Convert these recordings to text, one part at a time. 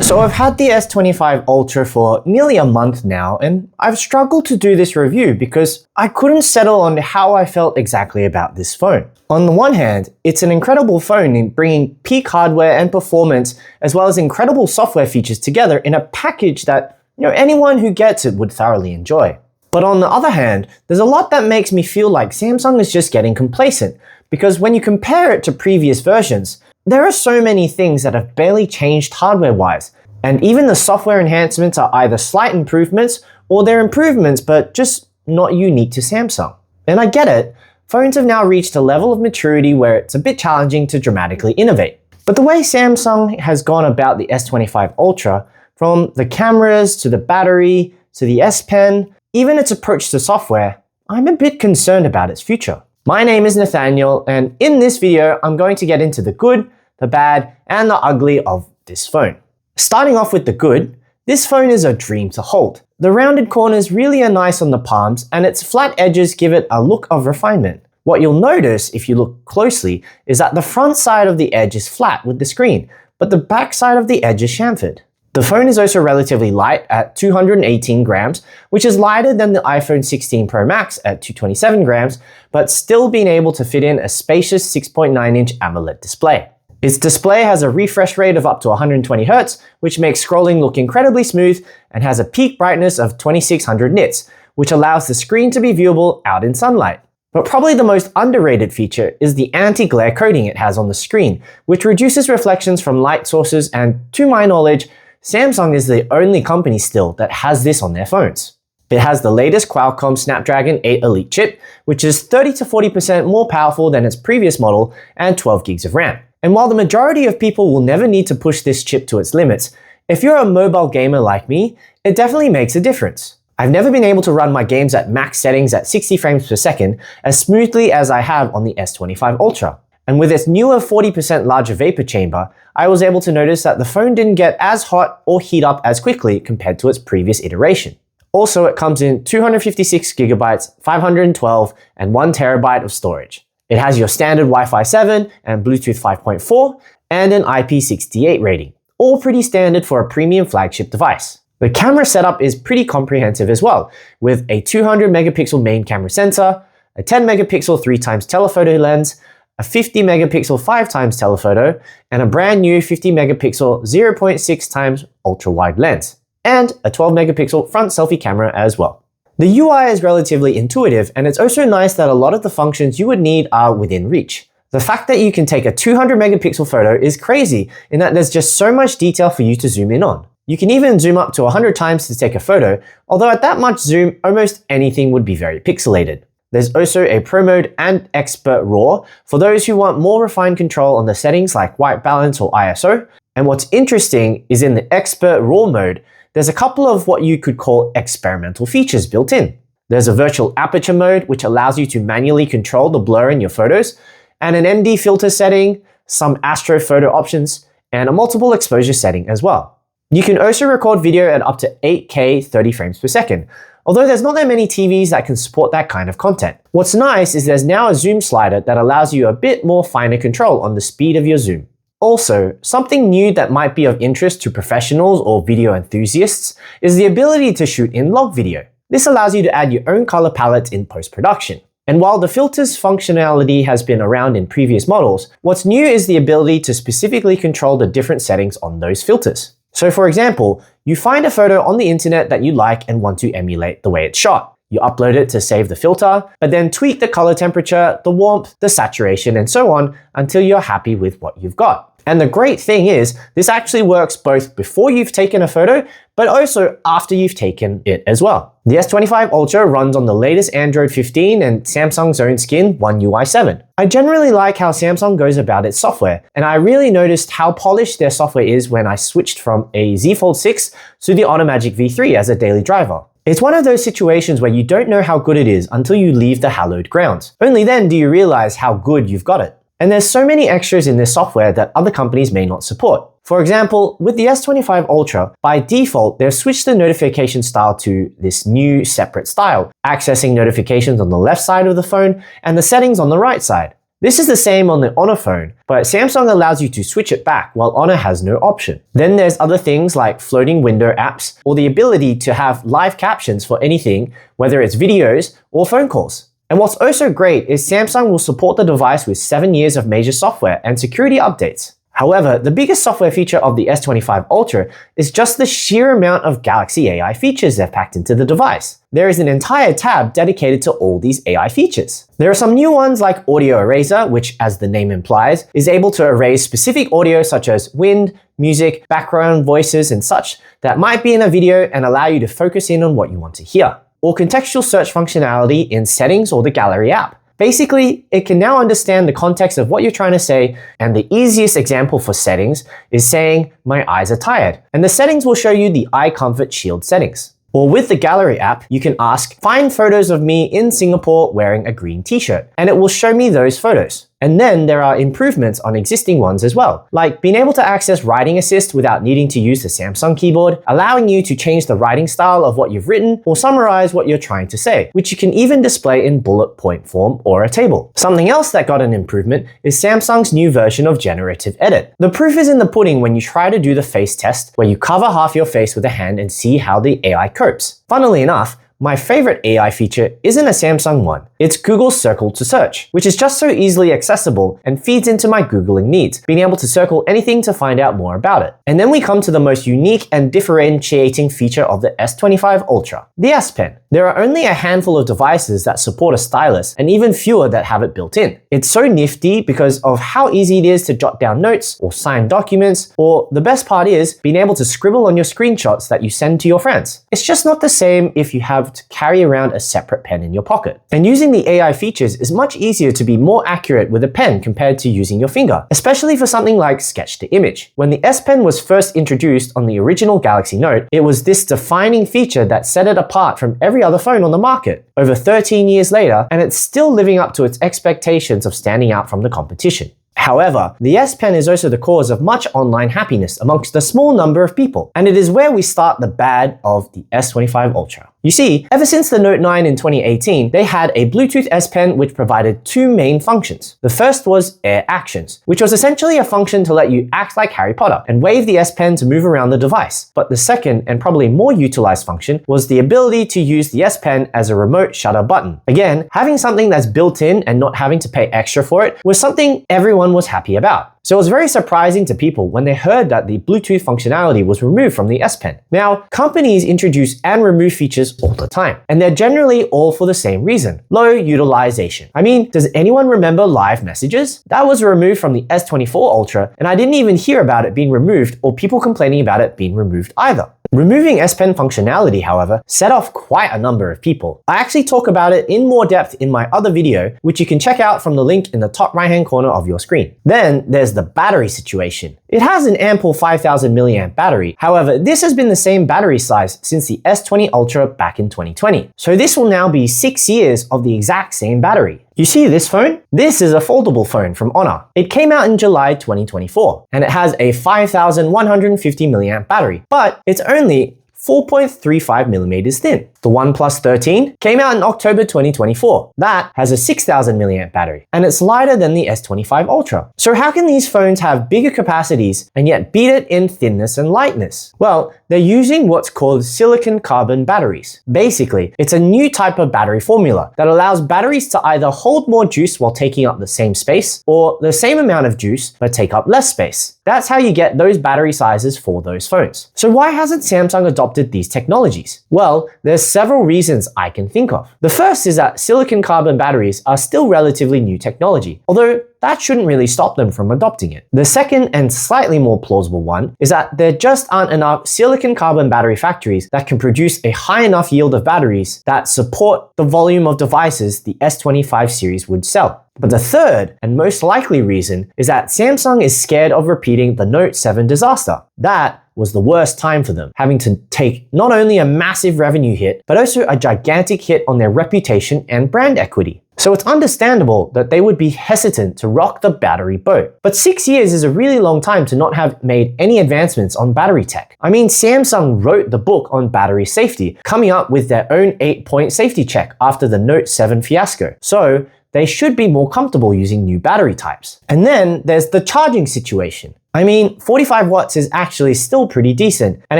So I've had the S25 Ultra for nearly a month now, and I've struggled to do this review because I couldn't settle on how I felt exactly about this phone. On the one hand, it's an incredible phone in bringing peak hardware and performance as well as incredible software features together in a package that anyone who gets it would thoroughly enjoy. But on the other hand, there's a lot that makes me feel like Samsung is just getting complacent, because when you compare it to previous versions, there are so many things that have barely changed hardware-wise, and even the software enhancements are either slight improvements or they're improvements but just not unique to Samsung. And I get it, phones have now reached a level of maturity where it's a bit challenging to dramatically innovate. But the way Samsung has gone about the S25 Ultra, from the cameras to the battery to the S Pen, even its approach to software, I'm a bit concerned about its future. My name is Nathaniel, and in this video, I'm going to get into the good, the bad, and the ugly of this phone. Starting off with the good, this phone is a dream to hold. The rounded corners really are nice on the palms, and its flat edges give it a look of refinement. What you'll notice if you look closely is that the front side of the edge is flat with the screen, but the back side of the edge is chamfered. The phone is also relatively light at 218 grams, which is lighter than the iPhone 16 Pro Max at 227 grams, but still being able to fit in a spacious 6.9-inch AMOLED display. Its display has a refresh rate of up to 120 Hz, which makes scrolling look incredibly smooth, and has a peak brightness of 2600 nits, which allows the screen to be viewable out in sunlight. But probably the most underrated feature is the anti-glare coating it has on the screen, which reduces reflections from light sources, and to my knowledge, Samsung is the only company still that has this on their phones. It has the latest Qualcomm Snapdragon 8 Elite chip, which is 30 to 40% more powerful than its previous model, and 12 gigs of RAM. And while the majority of people will never need to push this chip to its limits, if you're a mobile gamer like me, it definitely makes a difference. I've never been able to run my games at max settings at 60 frames per second as smoothly as I have on the S25 Ultra. And with its newer 40% larger vapor chamber, I was able to notice that the phone didn't get as hot or heat up as quickly compared to its previous iteration. Also, it comes in 256GB, 512, and 1TB of storage. It has your standard Wi-Fi 7 and Bluetooth 5.4, and an IP68 rating, all pretty standard for a premium flagship device. The camera setup is pretty comprehensive as well, with a 200 megapixel main camera sensor, a 10 megapixel 3x telephoto lens, a 50 megapixel 5x telephoto, and a brand new 50 megapixel 0.6x ultra wide lens, and a 12 megapixel front selfie camera as well. The UI is relatively intuitive, and it's also nice that a lot of the functions you would need are within reach. The fact that you can take a 200 megapixel photo is crazy in that there's just so much detail for you to zoom in on. You can even zoom up to 100 times to take a photo, although at that much zoom, almost anything would be very pixelated. There's also a Pro Mode and Expert RAW for those who want more refined control on the settings like white balance or ISO. And what's interesting is in the Expert RAW mode, there's a couple of what you could call experimental features built in. There's a virtual aperture mode, which allows you to manually control the blur in your photos, and an ND filter setting, some astrophoto options, and a multiple exposure setting as well. You can also record video at up to 8K 30 frames per second, although there's not that many TVs that can support that kind of content. What's nice is there's now a zoom slider that allows you a bit more finer control on the speed of your zoom. Also, something new that might be of interest to professionals or video enthusiasts is the ability to shoot in log video. This allows you to add your own color palettes in post-production. And while the filters functionality has been around in previous models, what's new is the ability to specifically control the different settings on those filters. So for example, you find a photo on the internet that you like and want to emulate the way it's shot. You upload it to save the filter, but then tweak the color temperature, the warmth, the saturation, and so on until you're happy with what you've got. And the great thing is, this actually works both before you've taken a photo, but also after you've taken it as well. The S25 Ultra runs on the latest Android 15 and Samsung's own skin, One UI 7. I generally like how Samsung goes about its software, and I really noticed how polished their software is when I switched from a Z Fold 6 to the Automagic V3 as a daily driver. It's one of those situations where you don't know how good it is until you leave the hallowed grounds. Only then do you realize how good you've got it. And there's so many extras in this software that other companies may not support. For example, with the S25 Ultra, by default, they've switched the notification style to this new separate style, accessing notifications on the left side of the phone and the settings on the right side. This is the same on the Honor phone, but Samsung allows you to switch it back while Honor has no option. Then there's other things like floating window apps or the ability to have live captions for anything, whether it's videos or phone calls. And what's also great is Samsung will support the device with 7 years of major software and security updates. However, the biggest software feature of the S25 Ultra is just the sheer amount of Galaxy AI features they've packed into the device. There is an entire tab dedicated to all these AI features. There are some new ones like Audio Eraser, which, as the name implies, is able to erase specific audio such as wind, music, background voices, and such that might be in a video and allow you to focus in on what you want to hear. Or contextual search functionality in Settings or the Gallery app. Basically, it can now understand the context of what you're trying to say, and the easiest example for settings is saying, "My eyes are tired," and the settings will show you the eye comfort shield settings. Or with the Gallery app, you can ask, "Find photos of me in Singapore wearing a green t-shirt," and it will show me those photos. And then there are improvements on existing ones as well, like being able to access writing assist without needing to use the Samsung keyboard, allowing you to change the writing style of what you've written or summarize what you're trying to say, which you can even display in bullet point form or a table. Something else that got an improvement is Samsung's new version of generative edit. The proof is in the pudding when you try to do the face test, where you cover half your face with a hand and see how the AI copes. Funnily enough, my favorite AI feature isn't a Samsung one. It's Google's Circle to Search, which is just so easily accessible and feeds into my Googling needs, being able to circle anything to find out more about it. And then we come to the most unique and differentiating feature of the S25 Ultra, the S Pen. There are only a handful of devices that support a stylus and even fewer that have it built in. It's so nifty because of how easy it is to jot down notes or sign documents, or the best part is being able to scribble on your screenshots that you send to your friends. It's just not the same if you have to carry around a separate pen in your pocket. And using the AI features is much easier to be more accurate with a pen compared to using your finger, especially for something like sketch to image. When the S Pen was first introduced on the original Galaxy Note, it was this defining feature that set it apart from every other phone on the market. Over 13 years later, and it's still living up to its expectations of standing out from the competition. However, the S Pen is also the cause of much online happiness amongst a small number of people, and it is where we start the bad of the S25 Ultra. You see, ever since the Note 9 in 2018, they had a Bluetooth S Pen which provided two main functions. The first was Air Actions, which was essentially a function to let you act like Harry Potter and wave the S Pen to move around the device. But the second, and probably more utilized function, was the ability to use the S Pen as a remote shutter button. Again, having something that's built in and not having to pay extra for it was something everyone was happy about. So it was very surprising to people when they heard that the Bluetooth functionality was removed from the S Pen. Now, companies introduce and remove features all the time, and they're generally all for the same reason: low utilization. I mean, does anyone remember live messages? That was removed from the S24 Ultra, and I didn't even hear about it being removed or people complaining about it being removed either. Removing S Pen functionality, however, set off quite a number of people. I actually talk about it in more depth in my other video, which you can check out from the link in the top right-hand corner of your screen. Then there's the battery situation. It has an ample 5000 mAh battery. However, this has been the same battery size since the S20 Ultra back in 2020. So this will now be 6 years of the exact same battery. You see this phone? This is a foldable phone from Honor. It came out in July 2024, and it has a 5150 mAh battery, but it's only 4.35 millimeters thin. The OnePlus 13 came out in October 2024. That has a 6000 mAh battery, and it's lighter than the S25 Ultra. So how can these phones have bigger capacities and yet beat it in thinness and lightness? Well, they're using what's called silicon carbon batteries. Basically, it's a new type of battery formula that allows batteries to either hold more juice while taking up the same space, or the same amount of juice but take up less space. That's how you get those battery sizes for those phones. So why hasn't Samsung adopted these technologies? Well, there's several reasons I can think of. The first is that silicon carbon batteries are still relatively new technology, although that shouldn't really stop them from adopting it. The second and slightly more plausible one is that there just aren't enough silicon carbon battery factories that can produce a high enough yield of batteries that support the volume of devices the S25 series would sell. But the third and most likely reason is that Samsung is scared of repeating the Note 7 disaster. That was the worst time for them, having to take not only a massive revenue hit, but also a gigantic hit on their reputation and brand equity. So it's understandable that they would be hesitant to rock the battery boat. But 6 years is a really long time to not have made any advancements on battery tech. I mean, Samsung wrote the book on battery safety, coming up with their own 8-point safety check after the Note 7 fiasco. So they should be more comfortable using new battery types. And then there's the charging situation. I mean, 45 watts is actually still pretty decent, and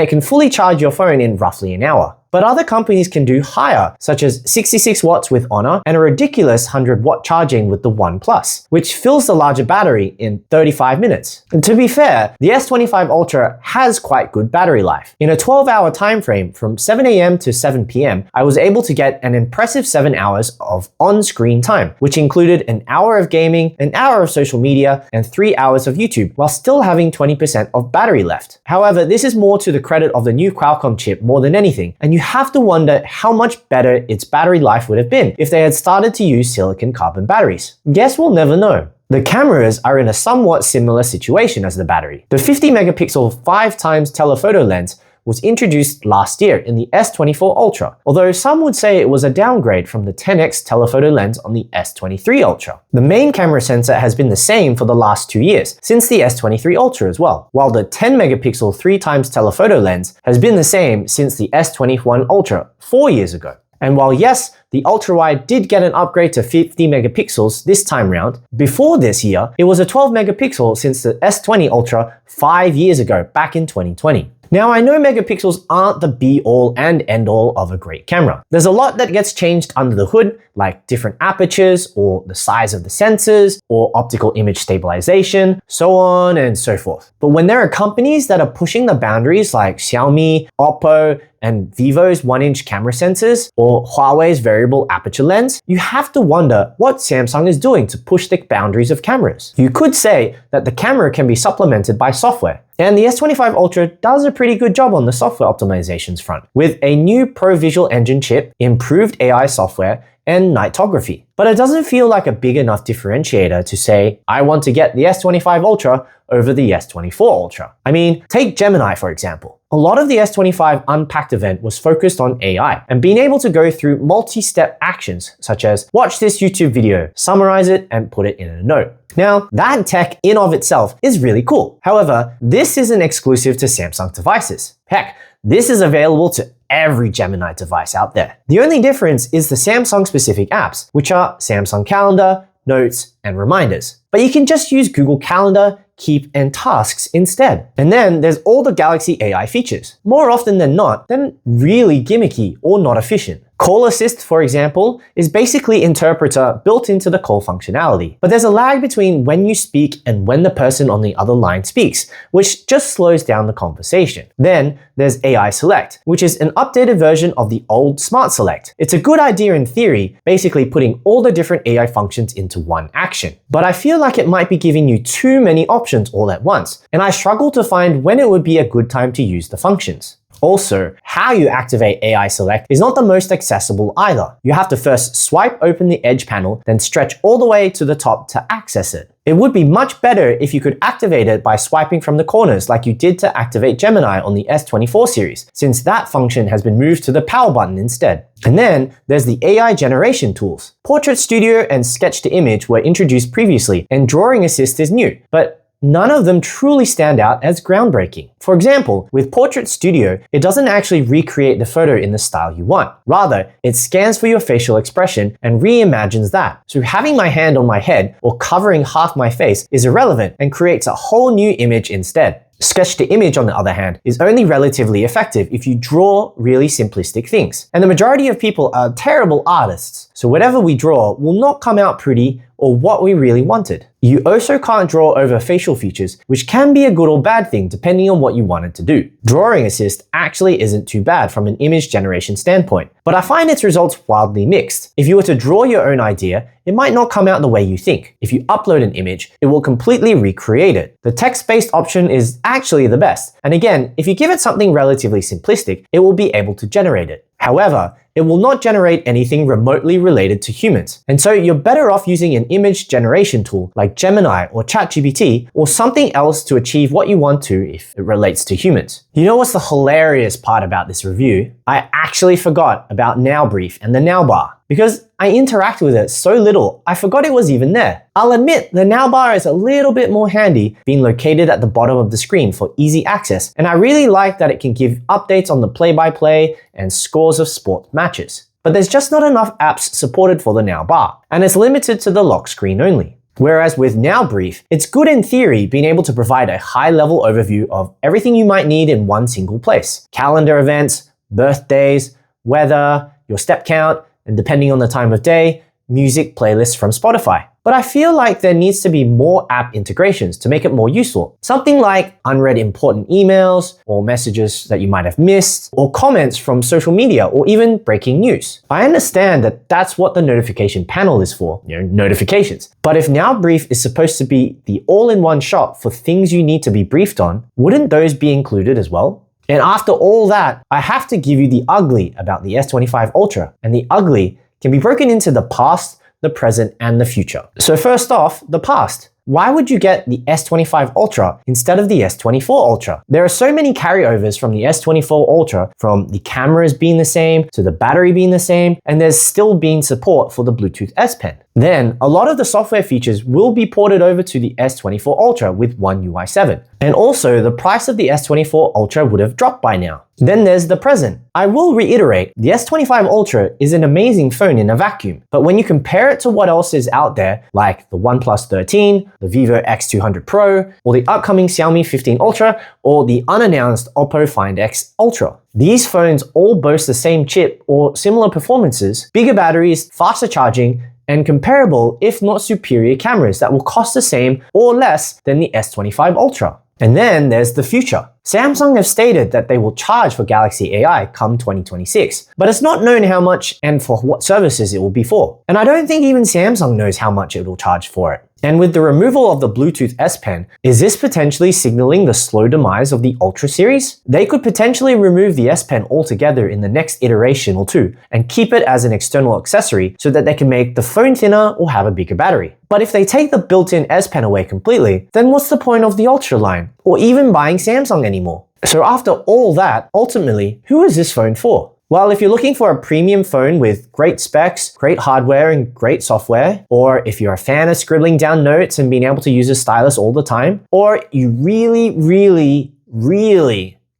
it can fully charge your phone in roughly an hour. But other companies can do higher, such as 66 watts with Honor and a ridiculous 100-watt charging with the OnePlus, which fills the larger battery in 35 minutes. And to be fair, the S25 Ultra has quite good battery life. In a 12-hour time frame from 7 a.m. to 7 p.m., I was able to get an impressive 7 hours of on-screen time, which included an hour of gaming, an hour of social media, and 3 hours of YouTube, while still having 20% of battery left. However, this is more to the credit of the new Qualcomm chip more than anything, and you have to wonder how much better its battery life would have been if they had started to use silicon carbon batteries. Guess we'll never know. The cameras are in a somewhat similar situation as the battery. The 50 megapixel 5x telephoto lens was introduced last year in the S24 Ultra, although some would say it was a downgrade from the 10x telephoto lens on the S23 Ultra. The main camera sensor has been the same for the last 2 years, since the S23 Ultra as well, while the 10 megapixel 3x telephoto lens has been the same since the S21 Ultra 4 years ago. And while yes, the ultra-wide did get an upgrade to 50 megapixels this time round, before this year, it was a 12 megapixel since the S20 Ultra 5 years ago, back in 2020. Now, I know megapixels aren't the be-all and end-all of a great camera. There's a lot that gets changed under the hood, like different apertures, or the size of the sensors, or optical image stabilization, so on and so forth. But when there are companies that are pushing the boundaries like Xiaomi, Oppo, and Vivo's 1-inch camera sensors, or Huawei's variable aperture lens, you have to wonder what Samsung is doing to push the boundaries of cameras. You could say that the camera can be supplemented by software, and the S25 Ultra does a pretty good job on the software optimizations front, with a new Pro Visual Engine chip, improved AI software, and nightography. But it doesn't feel like a big enough differentiator to say, I want to get the S25 Ultra over the S24 Ultra. I mean, take Gemini for example. A lot of the S25 Unpacked event was focused on AI and being able to go through multi-step actions such as watch this YouTube video, summarize it, and put it in a note. Now, that tech in of itself is really cool. However, this isn't exclusive to Samsung devices. Heck, this is available to every Gemini device out there. The only difference is the Samsung-specific apps, which are Samsung Calendar, Notes, and Reminders. But you can just use Google Calendar, Keep, and Tasks instead. And then there's all the Galaxy AI features. More often than not, they're really gimmicky or not efficient. Call Assist, for example, is basically Interpreter built into the call functionality. But there's a lag between when you speak and when the person on the other line speaks, which just slows down the conversation. Then there's AI Select, which is an updated version of the old Smart Select. It's a good idea in theory, basically putting all the different AI functions into one action. But I feel like it might be giving you too many options all at once, and I struggle to find when it would be a good time to use the functions. Also, how you activate AI Select is not the most accessible either. You have to first swipe open the Edge panel, then stretch all the way to the top to access it. It would be much better if you could activate it by swiping from the corners like you did to activate Gemini on the S24 series, since that function has been moved to the power button instead. And then there's the AI generation tools. Portrait Studio and Sketch to Image were introduced previously, and Drawing Assist is new, but none of them truly stand out as groundbreaking. For example, with Portrait Studio, it doesn't actually recreate the photo in the style you want. Rather, it scans for your facial expression and reimagines that. So having my hand on my head or covering half my face is irrelevant and creates a whole new image instead. Sketch to Image, on the other hand, is only relatively effective if you draw really simplistic things. And the majority of people are terrible artists, so whatever we draw will not come out pretty or what we really wanted. You also can't draw over facial features, which can be a good or bad thing depending on what you wanted to do. Drawing Assist actually isn't too bad from an image generation standpoint, but I find its results wildly mixed. If you were to draw your own idea, it might not come out the way you think. If you upload an image, it will completely recreate it. The text-based option is actually the best, and again, if you give it something relatively simplistic, it will be able to generate it. However, it will not generate anything remotely related to humans. And so you're better off using an image generation tool like Gemini or ChatGPT or something else to achieve what you want to if it relates to humans. You know what's the hilarious part about this review? I actually forgot about Now Brief and the Now Bar. Because I interact with it so little, I forgot it was even there. I'll admit the Now Bar is a little bit more handy, being located at the bottom of the screen for easy access, and I really like that it can give updates on the play-by-play and scores of sport matches. but there's just not enough apps supported for the Now bar, and it's limited to the lock screen only. Whereas with Now Brief, it's good in theory being able to provide a high-level overview of everything you might need in one single place. Calendar events, birthdays, weather, your step count, and depending on the time of day, music playlists from Spotify. But I feel like there needs to be more app integrations to make it more useful. Something like unread important emails, or messages that you might have missed, or comments from social media, or even breaking news. I understand that that's what the notification panel is for, notifications. But if Now Brief is supposed to be the all-in-one shop for things you need to be briefed on, wouldn't those be included as well? And after all that, I have to give you the ugly about the S25 Ultra, and the ugly can be broken into the past, the present, and the future. So first off, the past. Why would you get the S25 Ultra instead of the S24 Ultra? There are so many carryovers from the S24 Ultra, from the cameras being the same to the battery being the same, and there's still been support for the Bluetooth S Pen. Then, a lot of the software features will be ported over to the S24 Ultra with One UI 7. And also, the price of the S24 Ultra would have dropped by now. Then there's the present. I will reiterate, the S25 Ultra is an amazing phone in a vacuum, but when you compare it to what else is out there, like the OnePlus 13, the Vivo X200 Pro, or the upcoming Xiaomi 15 Ultra, or the unannounced Oppo Find X Ultra, these phones all boast the same chip or similar performances, bigger batteries, faster charging, and comparable, if not superior cameras that will cost the same or less than the S25 Ultra. And then there's the future. Samsung have stated that they will charge for Galaxy AI come 2026, but it's not known how much and for what services it will be for. And I don't think even Samsung knows how much it will charge for it. And with the removal of the Bluetooth S Pen, is this potentially signaling the slow demise of the Ultra series? They could potentially remove the S Pen altogether in the next iteration or two and keep it as an external accessory so that they can make the phone thinner or have a bigger battery. But if they take the built-in S Pen away completely, then what's the point of the Ultra line? Or even buying Samsung anymore? So after all that, ultimately, who is this phone for? Well, if you're looking for a premium phone with great specs, great hardware, and great software, or if you're a fan of scribbling down notes and being able to use a stylus all the time, or you really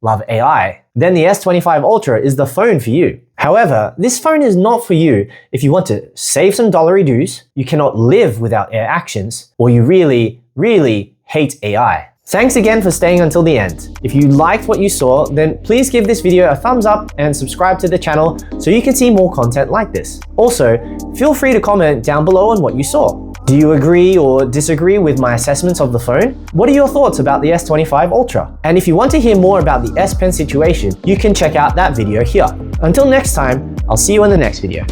love AI, then the S25 Ultra is the phone for you. However, this phone is not for you if you want to save some dollary dues, you cannot live without Air Actions, or you really hate AI. Thanks again for staying until the end. If you liked what you saw, then please give this video a thumbs up and subscribe to the channel so you can see more content like this. Also, feel free to comment down below on what you saw. Do you agree or disagree with my assessments of the phone? What are your thoughts about the S25 Ultra? And if you want to hear more about the S Pen situation, you can check out that video here. Until next time, I'll see you in the next video.